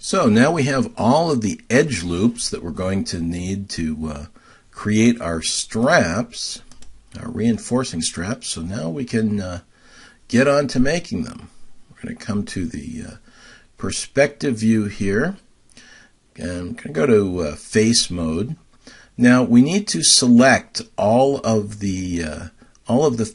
So now we have all of the edge loops that we're going to need to create our straps, our reinforcing straps. So now we can get on to making them. We're going to come to the perspective view here, and I'm going to go to face mode. Now we need to select all of the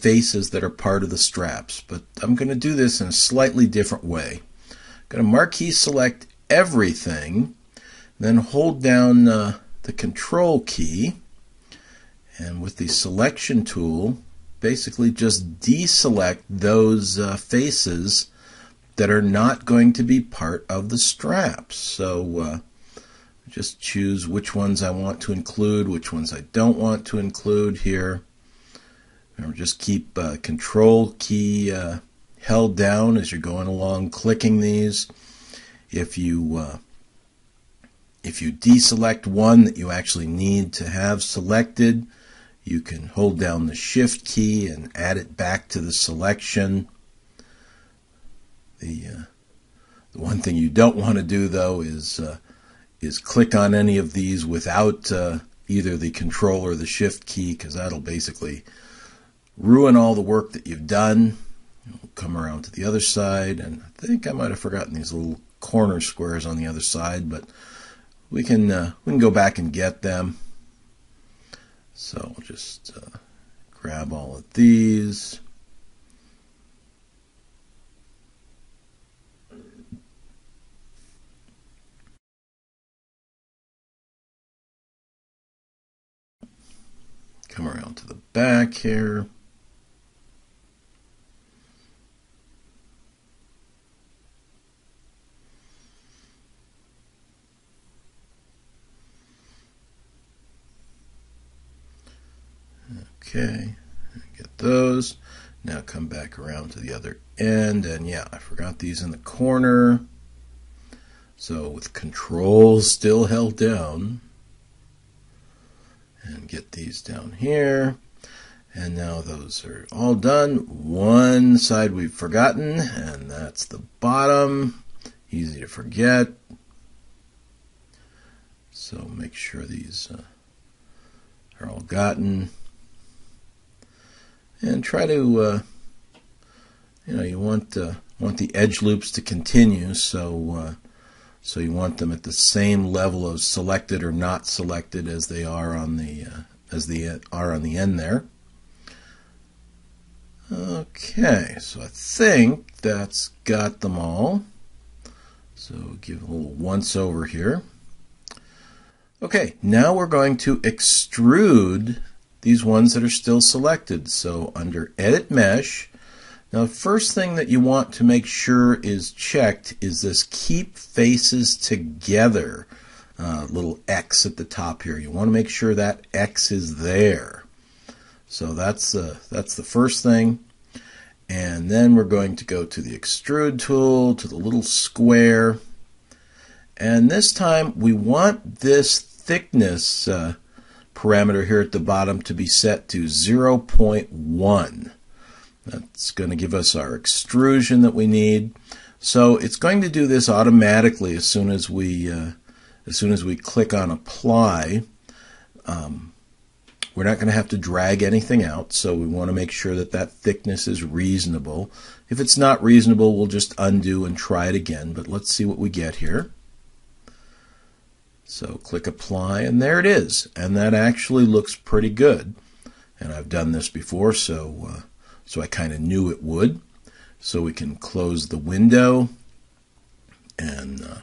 faces that are part of the straps, but I'm going to do this in a slightly different way. I'm going to marquee select everything, then hold down the control key, and with the selection tool basically just deselect those faces that are not going to be part of the straps. So just choose which ones I want to include, which ones I don't want to include here. Remember, just keep control key held down as you're going along clicking these. If you deselect one that you actually need to have selected, you can hold down the shift key and add it back to the selection. The one thing you don't want to do though is click on any of these without either the control or the shift key, because that'll basically ruin all the work that you've done. We'll come around to the other side, and I think I might have forgotten these little corner squares on the other side, but we can go back and get them. So we'll just grab all of these. Come around to the back here. Okay, get those. Now come back around to the other end, and yeah, I forgot these in the corner. So with control still held down, and get these down here. And now those are all done. One side we've forgotten, and that's the bottom. Easy to forget. So make sure these are all gotten. And try to, you want the edge loops to continue, so you want them at the same level of selected or not selected as they are on the end there. Okay, so I think that's got them all. So give a little once over here. Okay, now we're going to extrude these ones that are still selected. So under Edit Mesh, now the first thing that you want to make sure is checked is this Keep Faces Together little X at the top here. You want to make sure that X is there. So that's the first thing. And then we're going to go to the Extrude tool, to the little square. And this time we want this thickness parameter here at the bottom to be set to 0.1. That's going to give us our extrusion that we need. So it's going to do this automatically as soon as we click on apply. We're not going to have to drag anything out, so we want to make sure that that thickness is reasonable. If it's not reasonable, we'll just undo and try it again, but let's see what we get here. So click apply, and there it is, and that actually looks pretty good. And I've done this before, so I kind of knew it would. So we can close the window and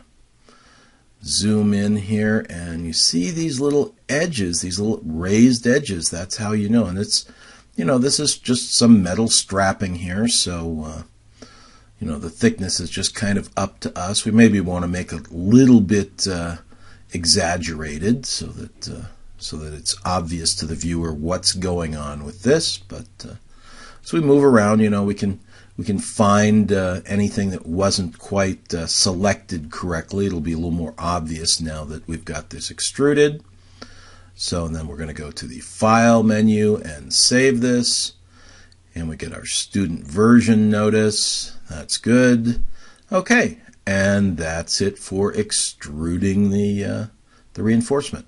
zoom in here, and you see these little edges, these little raised edges. That's how you know. And it's, this is just some metal strapping here, so the thickness is just kind of up to us. We maybe want to make a little bit exaggerated so that it's obvious to the viewer what's going on with this. But as we move around, we can find anything that wasn't quite selected correctly. It'll be a little more obvious now that we've got this extruded. So and then we're going to go to the File menu and save this. And we get our student version notice. That's good. Okay, And that's it for extruding the reinforcement.